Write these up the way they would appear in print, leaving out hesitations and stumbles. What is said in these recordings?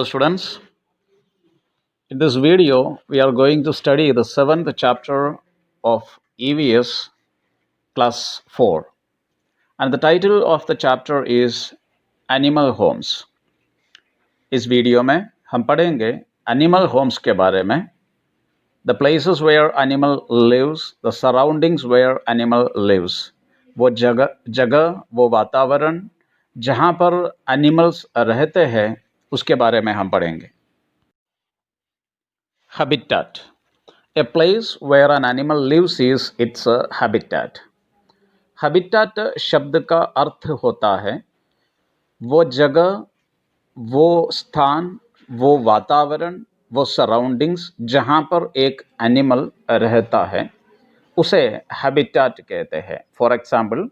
Hello students, in this video we are going to study the 7th chapter of EVS class 4 and the title of the chapter is Animal Homes. इस video में हम पढ़ेंगे animal Holmes के बारे में, the places where animal lives, the surroundings where animal lives, वो जगह वो वातावरण जहाँ पर एनिमल्स रहते हैं उसके बारे में हम पढ़ेंगे. Habitat. A place where an animal lives is its habitat. Habitat शब्द का अर्थ होता है वो जगह, वो स्थान, वो वातावरण, वो सराउंडिंग्स जहाँ पर एक एनिमल रहता है उसे हैबिटेट कहते हैं. For example,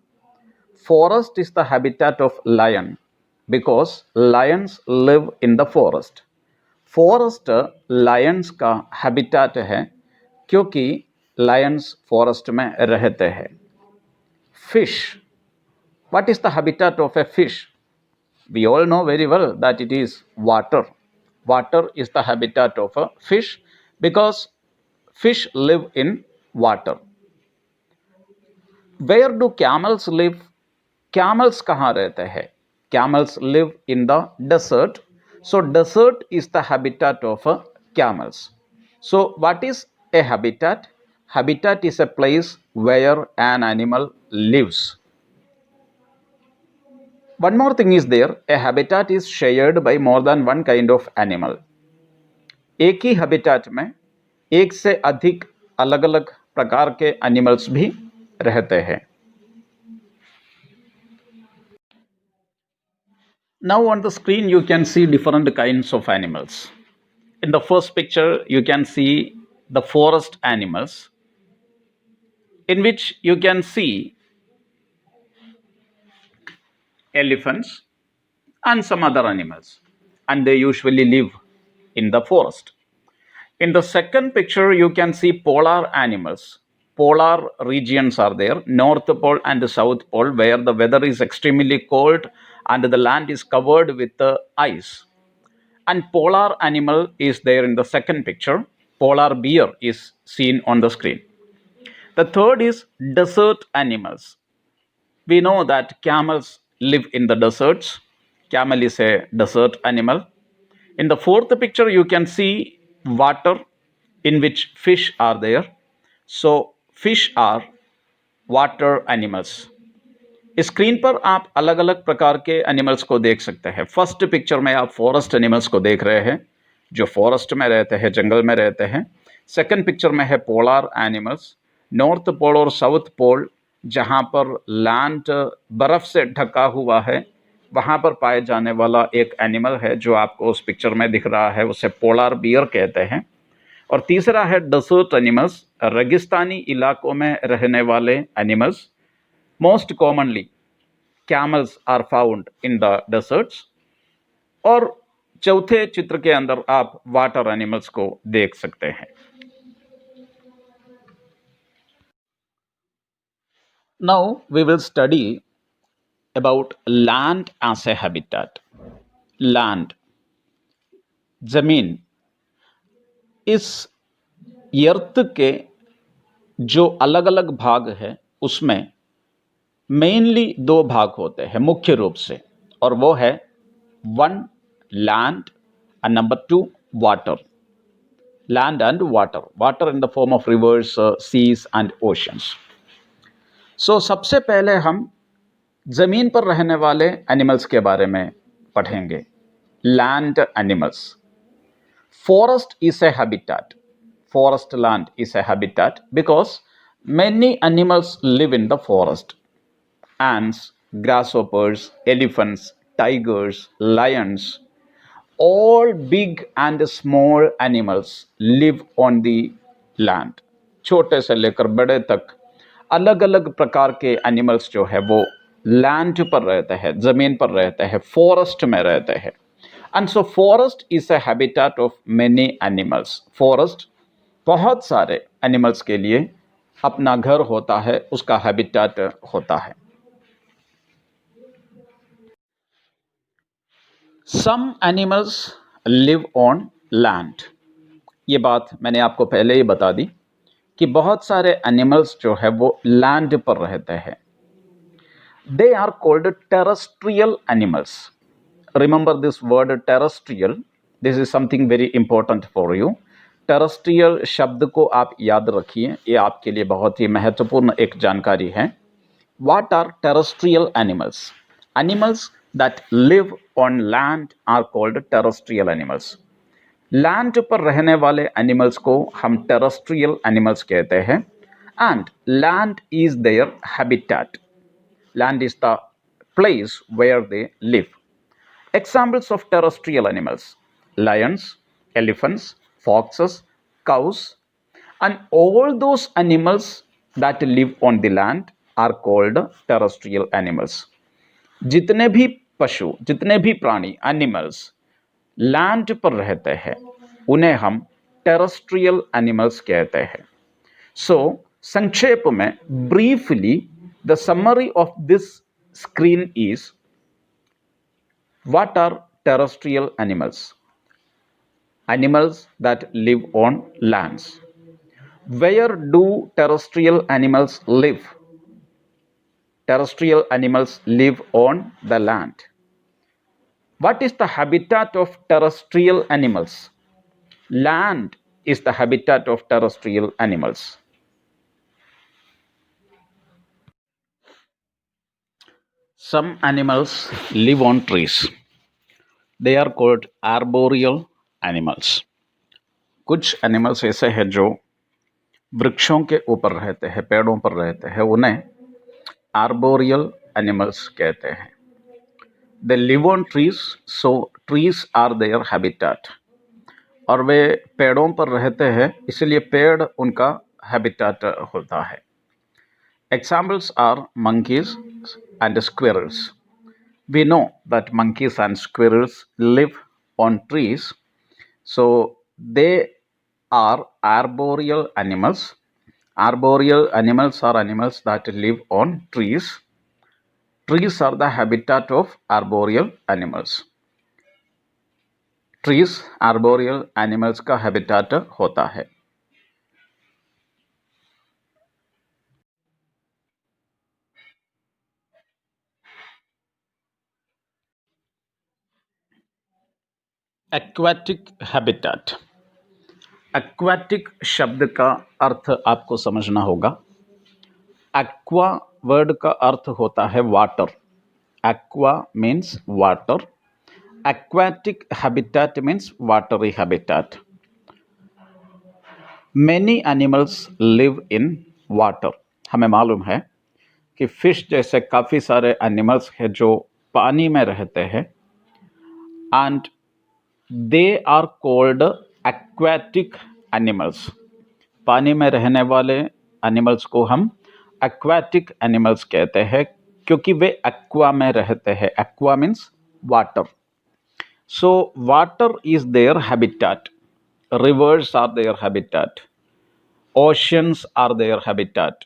forest is the habitat of lion because lions live in the forest. Forest lions का हैबिटेट है क्योंकि लायंस फॉरेस्ट में रहते हैं. Fish. What is the habitat of a fish? We all know very well that it is water. Water is the habitat of a fish because fish live in water. Where do camels live? Camels कहाँ रहते हैं? Camels live in the desert. So desert is the habitat of camels. So what is a habitat? Habitat is a place where an animal lives. One more thing is there, a habitat is shared by more than one kind of animal. एक ही habitat में एक से अधिक अलग अलग प्रकार के animals भी रहते हैं. Now on the screen you can see different kinds of animals. In the first picture you can see the forest animals, in which you can see elephants and some other animals, and they usually live in the forest. In the second picture you can see polar animals. Polar regions are there, North Pole and the South Pole, where the weather is extremely cold and the land is covered with the ice. And polar animal is there in the second picture. Polar bear is seen on the screen. The third is desert animals. We know that camels live in the deserts. Camel is a desert animal. In the fourth picture you can see water in which fish are there. So fish are water animals. इस screen पर आप अलग अलग प्रकार के animals को देख सकते हैं. फर्स्ट पिक्चर में आप फॉरेस्ट एनिमल्स को देख रहे हैं जो फॉरेस्ट में रहते हैं, जंगल में रहते हैं. सेकंड पिक्चर में है पोलर एनिमल्स, नॉर्थ पोल और साउथ पोल जहां पर लैंड बर्फ से ढका हुआ है वहां पर पाए जाने वाला एक एनिमल है जो आपको उस पिक्चर में दिख रहा है, उसे पोलर बियर कहते हैं. और तीसरा है डेजर्ट एनिमल्स, रेगिस्तानी इलाकों में रहने वाले animals. Most commonly camels are found in the deserts. और चौथे चित्र के अंदर आप वाटर एनिमल्स को देख सकते हैं. Now we will study about land as a habitat. Land, जमीन. इस अर्थ के जो अलग अलग भाग है उसमें मेनली दो भाग होते हैं मुख्य रूप से, और वो है one land and number two water. Land and water, water in the form of rivers, seas and oceans. So सबसे पहले हम जमीन पर रहने वाले एनिमल्स के बारे में पढ़ेंगे. Land animals. Forest is a habitat. Forest land is a habitat because many animals live in the forest. Ants, grasshoppers, elephants, tigers, lions, all big and small animals live on the land. छोटे से लेकर बड़े तक अलग अलग प्रकार के animals जो है वो लैंड पर रहते हैं, जमीन पर रहते हैं, फॉरेस्ट में रहते हैं. And so forest is a habitat of many animals. Forest बहुत सारे एनिमल्स के लिए अपना घर होता है, उसका हैबिटेट होता है. Some animals live on land. ये बात मैंने आपको पहले ही बता दी कि बहुत सारे एनिमल्स जो है वो लैंड पर रहते हैं। They are called terrestrial animals. Remember this word terrestrial, this is something very important for you. Terrestrial शब्द को आप याद रखिए, ये आपके लिए बहुत ही महत्वपूर्ण एक जानकारी है। What are terrestrial animals? Animals that live on land are called terrestrial animals. Land पर रहने वाले एनिमल्स को हम टेरेस्ट्रियल एनिमल्स कहते हैं। And land is their habitat. Land is the place where they live. Examples of terrestrial animals: lions, elephants, foxes, cows, and all those animals that live on the land are called terrestrial animals. जितने भी पशु, जितने भी प्राणी, animals land पर रहते हैं, उन्हें हम टेरेस्ट्रियल एनिमल्स कहते हैं। सो संक्षेप में, briefly, the summary of this screen is: what are terrestrial animals? Animals that live on lands. Where do terrestrial animals live? Terrestrial animals live on the land. What is the habitat of terrestrial animals? Land is the habitat of terrestrial animals. Some animals live on trees. They are called arboreal animals. कुछ animals ऐसे हैं जो वृक्षों के ऊपर रहते हैं, पेड़ों पर रहते हैं, उन्हें आर्बोरियल एनिमल्स कहते हैं। They live on trees, so trees are their habitat. और वे पेड़ों पर रहते हैं, इसलिए पेड़ उनका हैबिटेट होता है। Examples are monkeys and squirrels. We know that monkeys and squirrels live on trees, so they are arboreal animals. Arboreal animals are animals that live on trees. Trees are the habitat of arboreal animals. Trees arboreal animals का habitat होता है। Aquatic habitat. Aquatic शब्द का अर्थ आपको समझना होगा। Aqua word का अर्थ होता है water. Aqua means water. Aquatic habitat means watery habitat. Many animals live in water. हमें मालूम है कि फिश जैसे काफ़ी सारे एनिमल्स हैं जो पानी में रहते हैं, and they are called aquatic animals. पानी में रहने वाले एनिमल्स को हम एक्वाटिक एनिमल्स कहते हैं, क्योंकि वे एक्वा में रहते हैं। Aqua means water. So water is their habitat. Rivers are their habitat. Oceans are their habitat.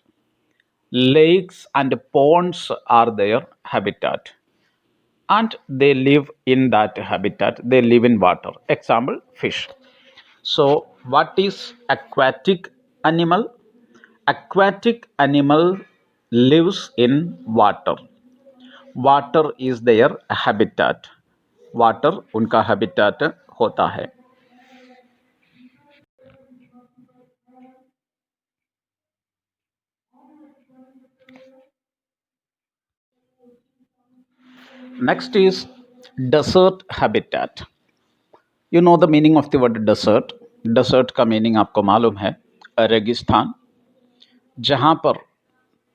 Lakes and ponds are their habitat. And they live in that habitat. They live in water. Example, fish. So, what is aquatic animal? Aquatic animal lives in water. Water is their habitat. Water उनका habitat होता है। Next is desert habitat. You know the meaning of the word desert. Desert का meaning आपको मालूम है, रेगिस्तान, जहाँ पर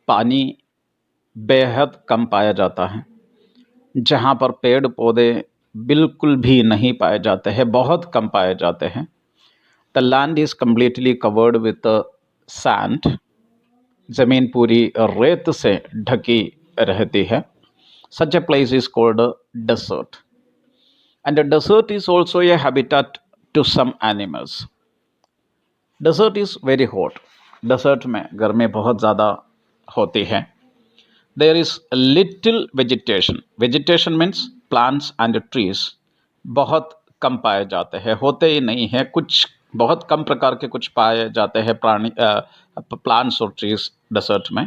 पानी बेहद कम पाया जाता है, जहाँ पर पेड़ पौधे बिल्कुल भी नहीं पाए जाते हैं, बहुत कम पाए जाते हैं। The land is completely covered with sand. ज़मीन पूरी रेत से ढकी रहती है। Such a place is called a desert. And a desert is also a habitat to some animals. Desert is very hot. Desert में गर्मी बहुत ज़्यादा होती है। There is little vegetation. Vegetation means plants and trees. बहुत कम पाए जाते हैं, होते ही नहीं हैं, कुछ बहुत कम प्रकार के कुछ पाए जाते हैं प्राणी प्लांट्स और ट्रीज डेजर्ट में.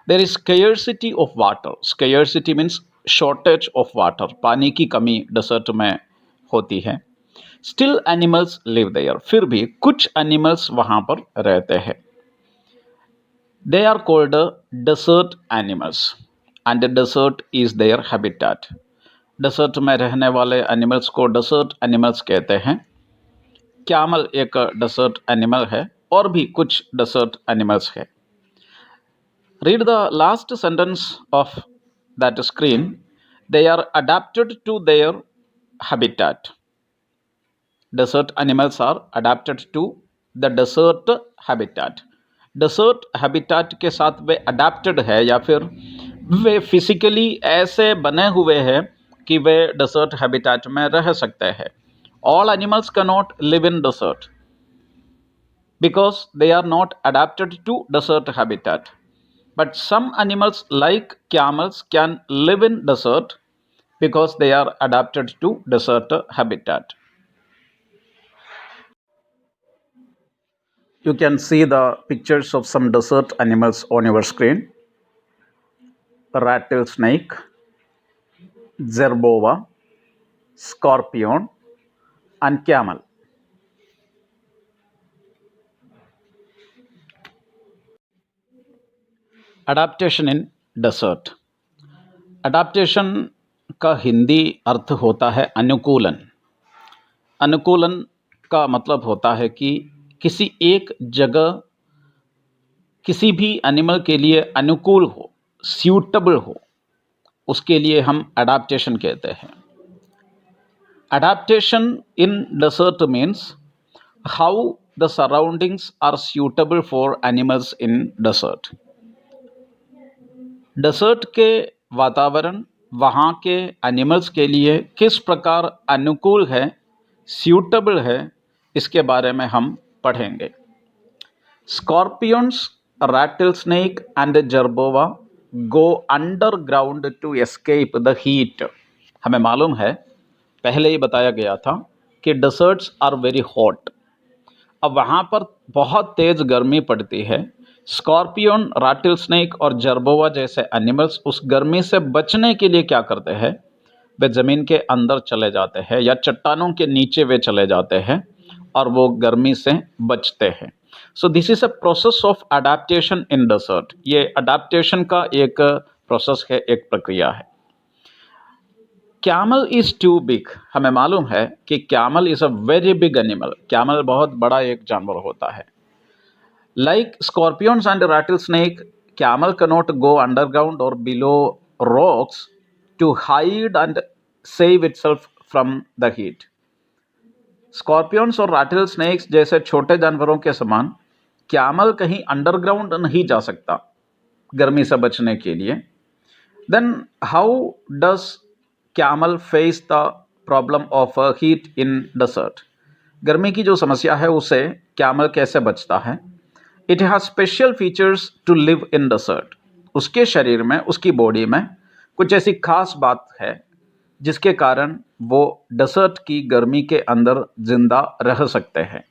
There is scarcity of water. Scarcity means shortage of water, पानी की कमी डेजर्ट में होती है. Still animals live there. फिर भी कुछ एनिमल्स वहां पर रहते हैं. They are called desert animals and desert is their habitat. Desert में रहने वाले एनिमल्स को डेजर्ट एनिमल्स कहते हैं. कैमल एक डेजर्ट एनिमल है और भी कुछ डेजर्ट एनिमल्स है. Read the last sentence of that screen. They are adapted to their habitat. Desert animals are adapted to the desert habitat. Desert habitat के साथ वे adapted है या फिर वे physically ऐसे बने हुए हैं कि वे desert habitat में रह सकते हैं. All animals cannot live in desert because they are not adapted to desert habitat. But some animals like camels can live in desert because they are adapted to desert habitat. You can see the pictures of some desert animals on your screen. Rattlesnake, jerboa, scorpion, and camel. Adaptation in desert. Adaptation का हिंदी अर्थ होता है अनुकूलन. अनुकूलन का मतलब होता है कि किसी एक जगह किसी भी एनिमल के लिए अनुकूल हो, सूटेबल हो, उसके लिए हम अडेप्टेशन कहते हैं. Adaptation in desert means how the surroundings are suitable for animals in desert. Desert के वातावरण वहाँ के एनिमल्स के लिए किस प्रकार अनुकूल है, सूटेबल है, इसके बारे में हम पढ़ेंगे. Scorpions, rattlesnake and jerboa go underground to escape the heat. हमें मालूम है, पहले ही बताया गया था कि डेजर्ट्स आर वेरी हॉट. अब वहाँ पर बहुत तेज़ गर्मी पड़ती है. स्कॉर्पियन, रैटलस्नेक और जर्बोवा जैसे एनिमल्स उस गर्मी से बचने के लिए क्या करते हैं, वे ज़मीन के अंदर चले जाते हैं या चट्टानों के नीचे वे चले जाते हैं और वो गर्मी से बचते हैं. So this is a process of adaptation in desert. ये अडेप्टेशन का एक प्रोसेस है, एक प्रक्रिया है. Camel is too big. हमें मालूम है कि camel is a very big animal. Camel बहुत बड़ा एक जानवर होता है. Like scorpions and rattlesnake, camel cannot go underground और below rocks to hide and save itself from the heat. Scorpions और रैटलस्नेक्स जैसे छोटे जानवरों के समान कैमल कहीं अंडरग्राउंड नहीं जा सकता गर्मी से बचने के लिए. Then how does camel face the problem of heat in desert. गर्मी की जो समस्या है उसे कैमल कैसे बचता है. It has special features to live in desert. उसके शरीर में, उसकी बॉडी में कुछ ऐसी खास बात है जिसके कारण वो डेजर्ट की गर्मी के अंदर जिंदा रह सकते हैं.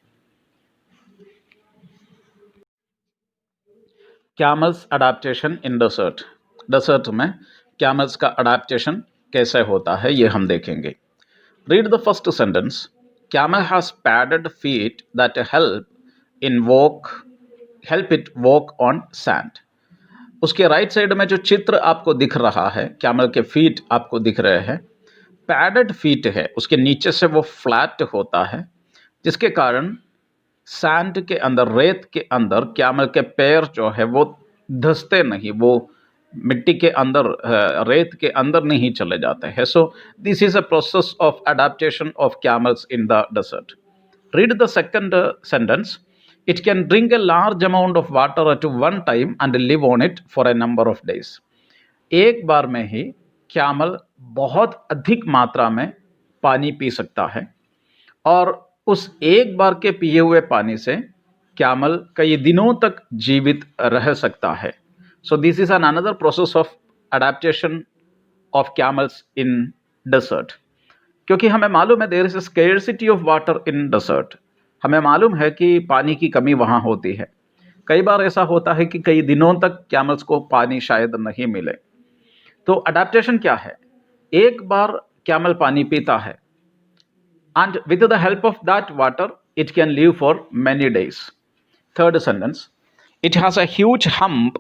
Camels adaptation in desert. Desert में कैमल्स का अडेप्टेशन कैसे होता है ये हम देखेंगे. Read the first sentence. Camel has padded feet that help it walk on sand. उसके राइट साइड में जो चित्र आपको दिख रहा है, कैमल के फीट आपको दिख रहे हैं, पैडेड फीट है. उसके नीचे से वो फ्लैट होता है जिसके कारण सैंड के अंदर, रेत के अंदर कैमल के पैर जो है वो धंसते नहीं, वो मिट्टी के अंदर, रेत के अंदर नहीं चले जाते हैं. So this is a process of adaptation of camels in the desert. Read the second sentence. It can drink a large amount of water at one time and live on it for a number of days. एक बार में ही camel बहुत अधिक मात्रा में पानी P सकता है और उस एक बार के पिए हुए पानी से कैमल कई दिनों तक जीवित रह सकता है. So this is an another process of adaptation of camels in desert. क्योंकि हमें मालूम है there is a scarcity of water in desert. हमें मालूम है कि पानी की कमी वहाँ होती है। कई बार ऐसा होता है कि कई दिनों तक कैमल्स को पानी शायद नहीं मिले। तो अडेप्टेशन क्या है? एक बार कैमल पानी पीता है, and with the help of that water, it can live for many days. Third sentence, it has a huge hump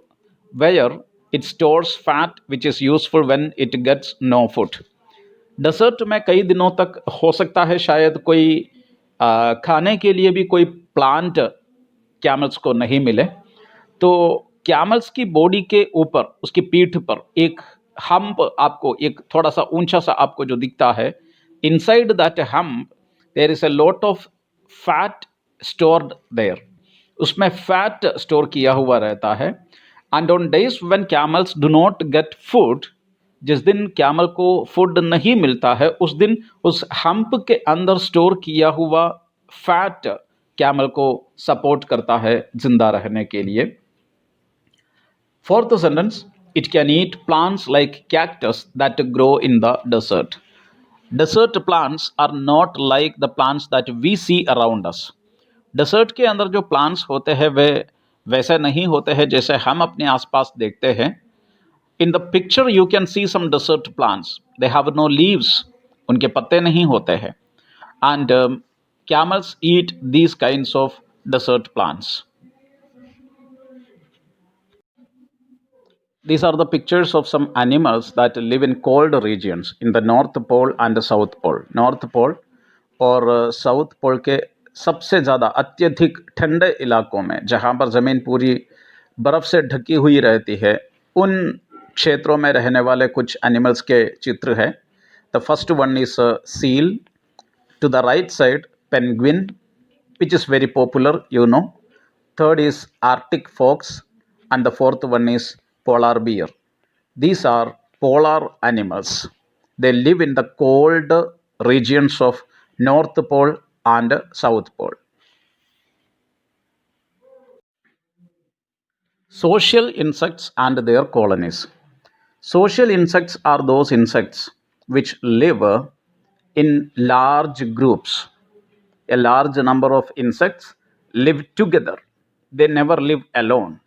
where it stores fat which is useful when it gets no food. Desert में कई दिनों तक हो सकता है शायद कोई खाने के लिए भी कोई प्लांट कैमल्स को नहीं मिले। तो कैमल्स की बॉडी के ऊपर, उसकी पीठ पर एक हम्प, आपको एक थोड़ा सा ऊंचा सा आपको जो दिखता है, inside that hump there is a lot of fat stored there. उसमें फैट स्टोर किया हुआ रहता है। And on days when camels do not get food, जिस दिन कैमल को फूड नहीं मिलता है, उस दिन उस हम्प के अंदर स्टोर किया हुआ फैट कैमल को सपोर्ट करता है जिंदा रहने के लिए। Fourth sentence, it can eat plants like cactus that grow in the desert. Desert plants are not like the plants that we see around us. Desert के अंदर जो plants होते हैं वे वैसे नहीं होते हैं जैसे हम अपने आसपास देखते हैं। In the picture you can see some desert plants. They have no leaves. उनके पत्ते नहीं होते हैं। And camels eat these kinds of desert plants. These are the pictures of some animals that live in cold regions in the North Pole and the South Pole. North Pole और south pole के सबसे ज़्यादा अत्यधिक ठंडे इलाकों में, जहाँ पर ज़मीन पूरी बर्फ़ से ढकी हुई रहती है, उन क्षेत्रों में रहने वाले कुछ एनिमल्स के चित्र है। The first one is seal. To the right side, penguin, which is very popular, you know. Third is Arctic fox, and the fourth one is polar bear. These are polar animals. They live in the cold regions of North Pole and South Pole. Social insects and their colonies. Social insects are those insects which live in large groups. A large number of insects live together. They never live alone.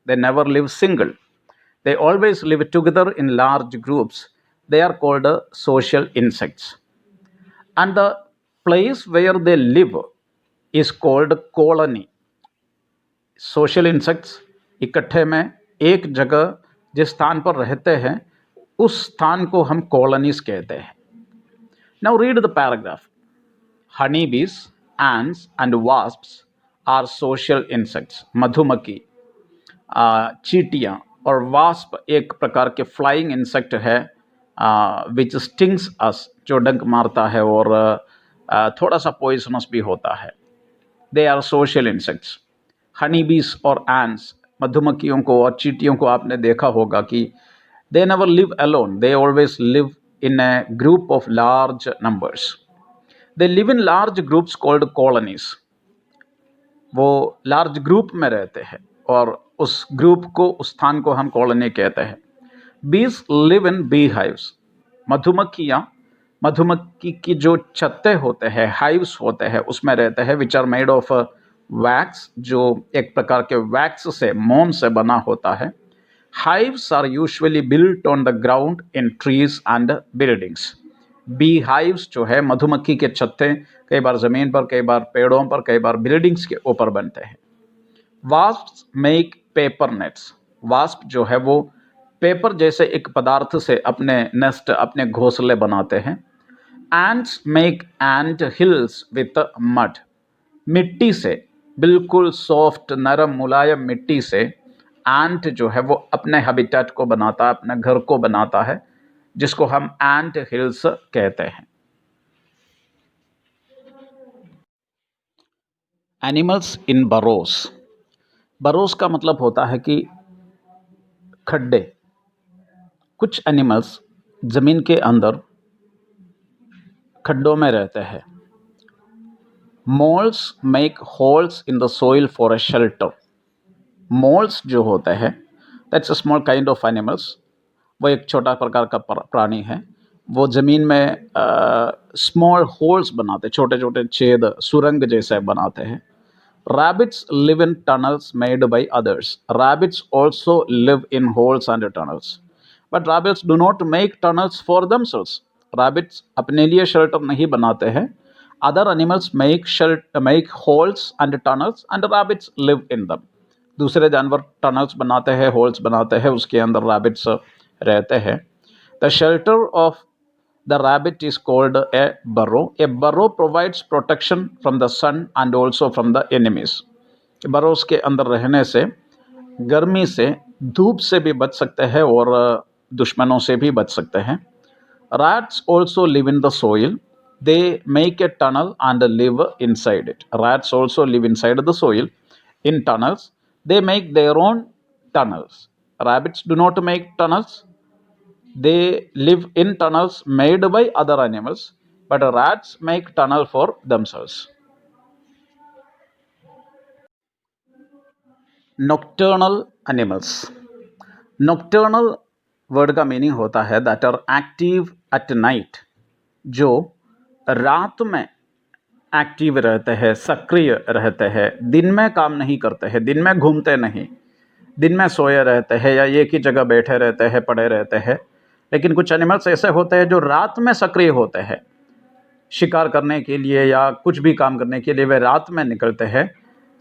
They never live single. They always live together in large groups. They are called social insects. And the place where they live is called colony. Social insects इकट्ठे में एक जगह जिस स्थान पर रहते हैं, उस स्थान को हम कॉलोनीज कहते हैं। Now read the paragraph. Honey बीज, ants and wasps are social insects. मधुमक्खी, चींटियाँ और वास्प एक प्रकार के फ्लाइंग इंसेक्ट है विच स्टिंग्स अस, जो डंक मारता है और थोड़ा सा पॉइजनस भी होता है। They are social insects. Honey bees और एंट्स, मधुमक्खियों को और चींटियों को आपने देखा होगा कि they never live alone, they always live in A group of large numbers. They live in large groups called colonies. वो लार्ज ग्रुप में रहते हैं और उस ग्रुप को, उस स्थान को हम कॉलोनी कहते हैं। बीज लिव इन बी हाइव्स। मधुमक्खियाँ, मधुमक्खी की जो छत्ते होते हैं, हाइव्स होते हैं, उसमें रहते हैं, which are made of wax, जो एक प्रकार के वैक्स से, मोम से बना होता है। Hives are usually built on the ground in trees and buildings. Bee hives जो है, मधुमक्खी के छत्ते, कई बार ज़मीन पर, कई बार पेड़ों पर, कई बार बिल्डिंग्स के ऊपर बनते हैं। Wasps make paper nets. Wasp जो है वो पेपर जैसे एक पदार्थ से अपने नेस्ट, अपने घोंसले बनाते हैं। Ants make ant hills with mud. मिट्टी से, बिल्कुल सॉफ्ट, नरम, मुलायम मिट्टी से एंट जो है वो अपने हैबिटेट को बनाता है, अपने घर को बनाता है, जिसको हम एंट हिल्स कहते हैं। Animals in boroughs. बरोस का मतलब होता है कि खड्डे। कुछ एनिमल्स ज़मीन के अंदर खड्डों में रहते हैं। Moles make holes in the soil for a shelter. Moles जो होते हैं, that's a small kind of animals, वो एक छोटा प्रकार का प्राणी है। वो ज़मीन में स्मॉल होल्स बनाते, छोटे छोटे छेद सुरंग जैसे बनाते हैं. Rabbits live in tunnels made by others. Rabbits also live in holes and tunnels. But rabbits do not make tunnels for themselves. Rabbits अपने लिए shelter नहीं बनाते हैं. Other animals make holes and tunnels and rabbits live in them. दूसरे जानवर tunnels बनाते हैं, holes बनाते हैं, उसके अंदर rabbits रहते हैं. The shelter of the rabbit is called a burrow. A burrow provides protection from the sun and also from the enemies. burrows के अंदर रहने से गर्मी से, धूप से भी बच सकते हैं और दुश्मनों से भी बच सकते हैं. Rats also live in the soil. They make a tunnel and live inside it. Rats also live inside the soil in tunnels. They make their own tunnels. Rabbits do not make tunnels. They live in tunnels made by other animals, but rats make tunnel for themselves. Nocturnal animals. Nocturnal word का meaning होता है that are active at night, जो रात में active रहते हैं, सक्रिय रहते हैं, दिन में काम नहीं करते हैं, दिन में घूमते नहीं, दिन में सोए रहते हैं या एक ही जगह बैठे रहते हैं, पड़े रहते हैं. लेकिन कुछ एनिमल्स ऐसे होते हैं जो रात में सक्रिय होते हैं, शिकार करने के लिए या कुछ भी काम करने के लिए वे रात में निकलते हैं.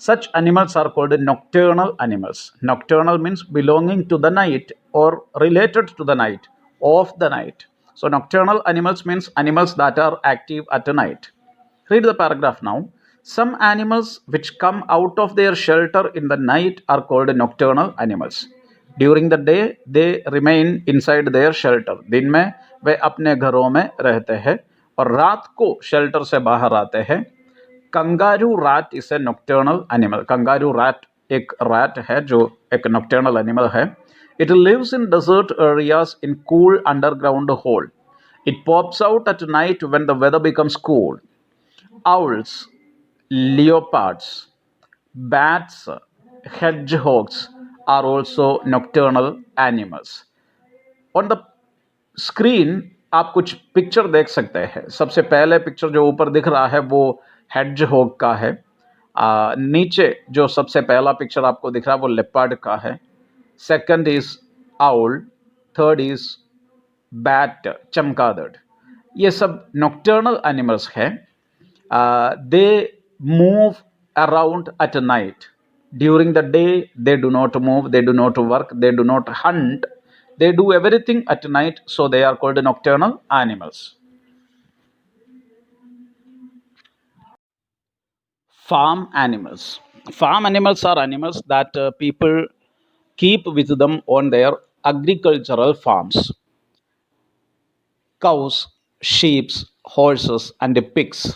Such animals are called nocturnal animals. Nocturnal means belonging to the night or related to the night, of the night. So nocturnal animals means animals that are active at night. Read the paragraph now. Some animals which come out of their shelter in the night are called nocturnal animals. During the day they remain inside their shelter. दिन में वे अपने घरों में रहते हैं और रात को शेल्टर से बाहर आते हैं. Kangaroo rat is a nocturnal animal. Kangaroo rat एक रैट है जो एक नॉक्टर्नल एनिमल है. It lives in desert areas in cool underground hole. It pops out at night when the weather becomes cool. Owls, leopards, bats, hedgehogs are also nocturnal animals. On the screen आप कुछ picture देख सकते हैं. सबसे पहले picture जो ऊपर दिख रहा है वो हेडजहॉग का है. नीचे जो सबसे पहला पिक्चर आपको दिख रहा है वो लेपर्ड का है. Second is owl, third is bat, चमगादड़. ये सब नॉक्टर्नल एनिमल्स हैं. They move around at night. During the day, they do not move, they do not work, they do not hunt. They do everything at night, so they are called nocturnal animals. Farm animals. Farm animals are animals that people keep with them on their agricultural farms. Cows, sheep, horses, and pigs.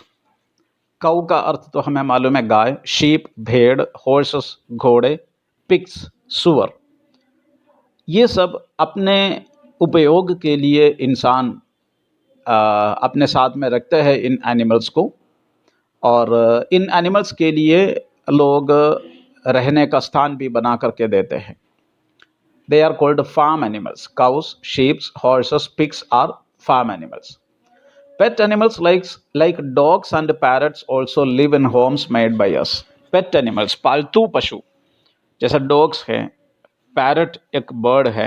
काऊ का अर्थ तो हमें मालूम है गाय, sheep भेड़, horses घोड़े, pigs सुअर. ये सब अपने उपयोग के लिए इंसान अपने साथ में रखते हैं इन एनिमल्स को, और इन एनिमल्स के लिए लोग रहने का स्थान भी बना करके देते हैं. They are called farm animals. Cows, sheeps, horses, pigs are farm animals. Pet animals like dogs and parrots also live in homes made by us. Pet animals, पालतू पशु, जैसा डॉग्स है, पैरट एक बर्ड है,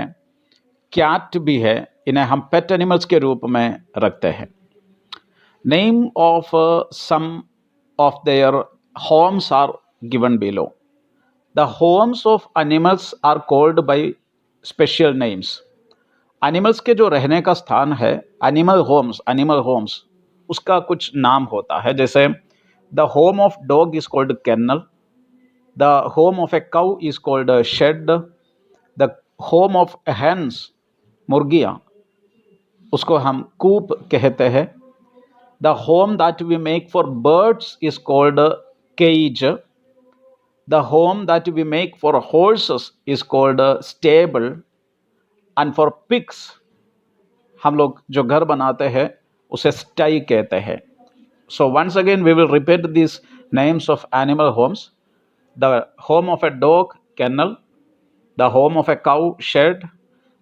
कैट भी है, इन्हें हम पेट एनिमल्स के रूप में रखते हैं. Name of some of their homes are given below. The homes of animals are called by special names. Animals के जो रहने का स्थान है, एनिमल होम्स, उसका कुछ नाम होता है. जैसे the home of dog is called kennel, the home of a cow is called shed, the home of hens, मुर्गियाँ, उसको हम कूप कहते हैं. The home that we make for birds is called cage, the home that we make for horses is called stable, and for pigs हम लोग जो घर बनाते हैं उसे स्टाई कहते हैं. So once again we will repeat this names of animal homes. The home of a dog kennel, the home of a cow shed,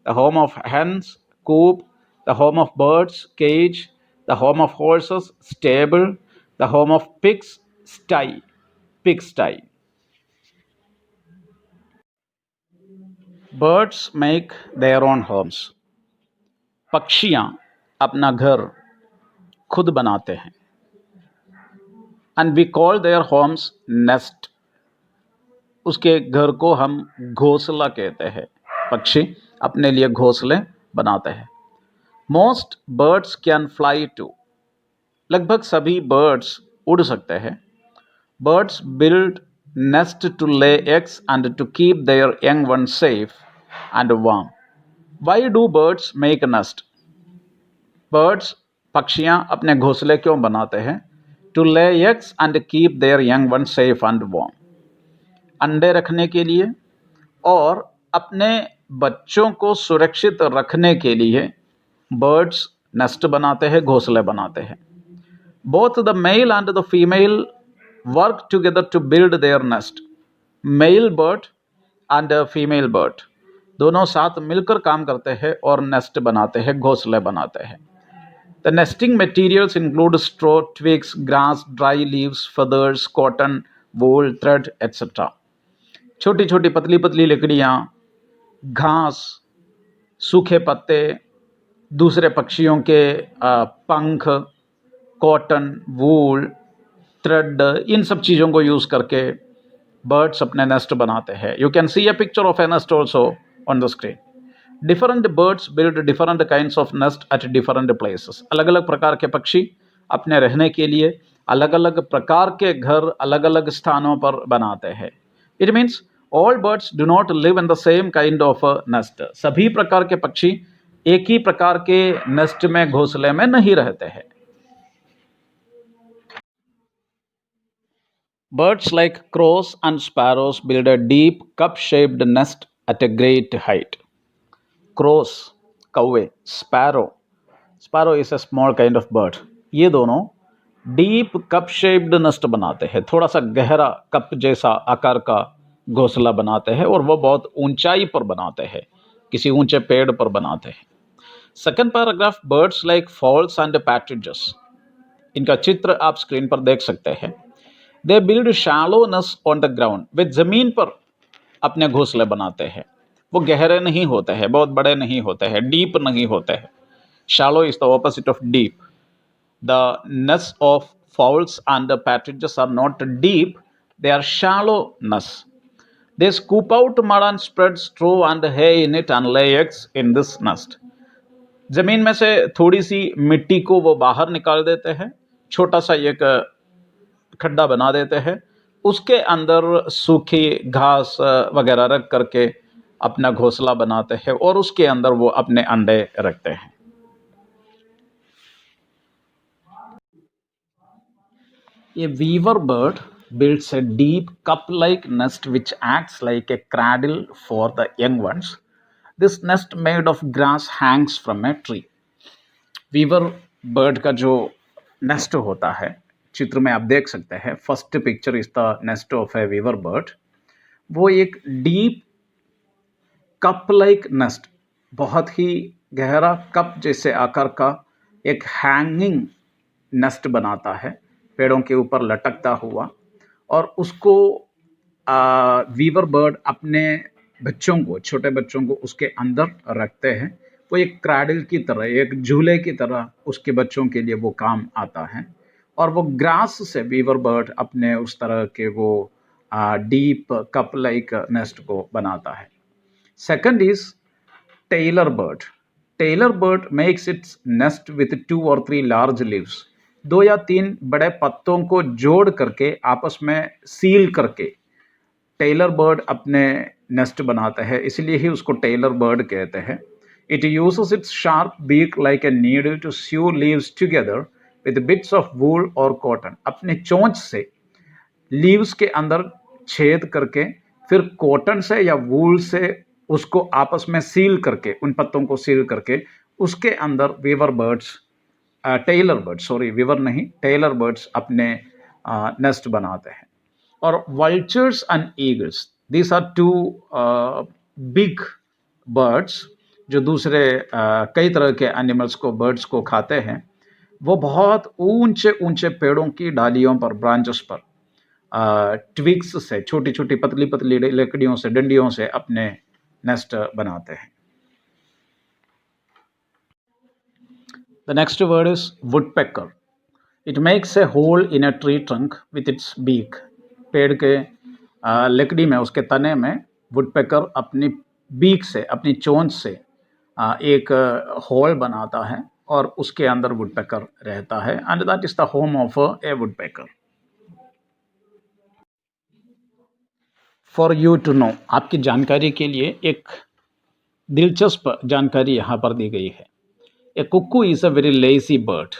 the home of hens coop, the home of birds, cage, the home of horses, stable, the home of pigs, sty, pigsty. Birds make their own homes. पक्षियां अपना घर खुद बनाते हैं. And we call their homes nest. उसके घर को हम घोंसला कहते हैं. पक्षी अपने लिए घोंसले बनाते हैं. Most birds can fly too. लगभग सभी बर्ड्स उड़ सकते हैं. Birds build nest to lay eggs and to keep their young ones safe and warm. Why do birds make a nest? Birds, पक्षियां अपने घोंसले क्यों बनाते हैं? To lay eggs and keep their young ones safe and warm. अंडे रखने के लिए और अपने बच्चों को सुरक्षित रखने के लिए बर्ड्स नेस्ट बनाते हैं, घोंसले बनाते हैं. Both the male and the female work together to build their nest. Male bird and female bird दोनों साथ मिलकर काम करते हैं और नेस्ट बनाते हैं, घोंसले बनाते हैं. The nesting materials include straw, twigs, grass, dry leaves, feathers, cotton, wool, thread, etc. छोटी छोटी पतली पतली लकड़ियाँ, घास, सूखे पत्ते, दूसरे पक्षियों के पंख, कॉटन, वूल, थ्रेड, इन सब चीज़ों को यूज़ करके बर्ड्स अपने नेस्ट बनाते हैं. You can see a picture of A nest also on the screen. Different birds build different kinds of nest at different places. अलग अलग प्रकार के पक्षी अपने रहने के लिए अलग अलग प्रकार के घर अलग अलग स्थानों पर बनाते हैं. It means all birds do not live in the same kind of nest. सभी प्रकार के पक्षी एक ही प्रकार के नेस्ट में, घोंसले में नहीं रहते हैं. Birds like crows and sparrows build a deep cup-shaped nest at a great height. Crows, कौवे, sparrow is a small kind of bird. ये दोनों डीप कप शेप्ड नेस्ट बनाते हैं. थोड़ा सा गहरा कप जैसा आकार का घोंसला बनाते हैं और वो बहुत ऊंचाई पर बनाते हैं, किसी ऊंचे पेड़ पर बनाते हैं. Second paragraph, birds like fowls and partridges. इनका चित्र आप स्क्रीन पर देख सकते हैं. They build shallow nest on the ground. वे जमीन पर अपने घोंसले बनाते हैं. वो गहरे नहीं होते हैं, बहुत बड़े नहीं होते हैं, डीप नहीं होते हैं. Shallow is the opposite of deep. The nest of fowls and the partridges are not deep, they are shallow nests. They scoop out mud and spread straw and hay in it and lay eggs in this nest. जमीन में से थोड़ी सी मिट्टी को वो बाहर निकाल देते हैं, छोटा सा एक खड्डा बना देते हैं, उसके अंदर सूखी घास वगैरह रख करके अपना घोंसला बनाते हैं और उसके अंदर वो अपने अंडे रखते हैं. A weaver bird builds a deep cup-like nest which acts like a cradle for the young ones. This nest made of grass hangs from a tree. Weaver bird का जो नेस्ट होता है, चित्र में आप देख सकते हैं. First picture is the nest of A weaver bird. वो एक डीप कप लाइक नेस्ट, बहुत ही गहरा कप जैसे आकार का एक हैंगिंग नेस्ट बनाता है, पेड़ों के ऊपर लटकता हुआ. और उसको वीवर बर्ड अपने बच्चों को, छोटे बच्चों को उसके अंदर रखते हैं. वो एक क्रैडल की तरह, एक झूले की तरह उसके बच्चों के लिए वो काम आता है. और वो ग्रास से वीवर बर्ड अपने उस तरह के वो डीप कप लाइक नेस्ट को बनाता है. Second is tailor bird. Tailor bird makes its nest with 2 or 3 large leaves. 2 या 3 बड़े पत्तों को जोड़ करके आपस में सील करके टेलर बर्ड अपने नेस्ट बनाते हैं, इसलिए ही उसको टेलर बर्ड कहते हैं. It uses its sharp beak like a needle to sew leaves together with bits of wool और कॉटन. अपने चोंच से लीव्स के अंदर छेद करके फिर कॉटन से या वूल से उसको आपस में सील करके, उन पत्तों को सील करके उसके अंदर weaver birds, tailor birds, sorry weaver नहीं, टेलर बर्ड्स अपने नेस्ट बनाते हैं. और vultures and eagles, these are two big birds जो दूसरे कई तरह के एनिमल्स को, बर्ड्स को खाते हैं, वो बहुत ऊंचे ऊंचे पेड़ों की डालियों पर, ब्रांचेस पर, ट्विग्स से, छोटी छोटी पतली पतली लकड़ियों से, डंडियों से अपने नेस्ट बनाते हैं. The next word is woodpecker. It makes a hole in a tree trunk with its beak. पेड़ के लकड़ी में, उसके तने में वुडपेकर अपनी बीक से, अपनी चोंच से एक होल बनाता है और उसके अंदर वुडपेकर रहता है. And that is the home of a woodpecker. For you to know, आपकी जानकारी के लिए एक दिलचस्प जानकारी यहाँ पर दी गई है. A cuckoo is a very lazy bird.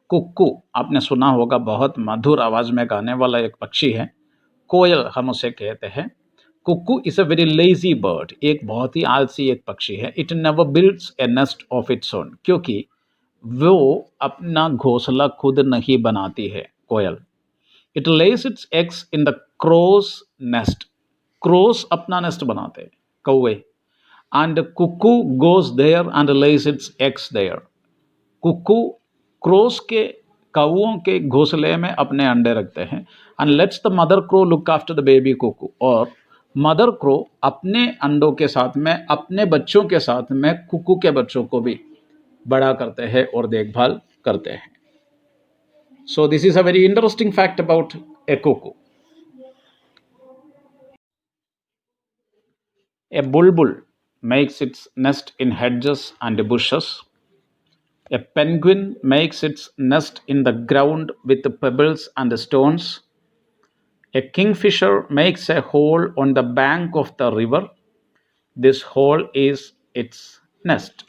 Cuckoo आपने सुना होगा, बहुत मधुर आवाज में गाने वाला एक पक्षी है. कोयल हम उसे कहते हैं. Cuckoo is a very lazy bird. एक बहुत ही आलसी एक पक्षी है. It never builds a nest of its own. क्योंकि वो अपना घोंसला खुद नहीं बनाती है, कोयल. It lays its eggs in the crow's nest. Crows अपना नेस्ट बनाते हैं, कौवे. And cuckoo goes there and lays its eggs there. Cuckoo crows के, कौओं के घोंसले में अपने अंडे रखते हैं. And let's the mother crow look after the baby cuckoo. और मदर क्रो अपने अंडों के साथ में, अपने बच्चों के साथ में, कुक्कू के बच्चों को भी बड़ा करते हैं और देखभाल करते हैं. So this is a very interesting fact about a cuckoo. A bulbul makes its nest in hedges and bushes. A penguin makes its nest in the ground with pebbles and stones. A kingfisher makes a hole on the bank of the river. This hole is its nest.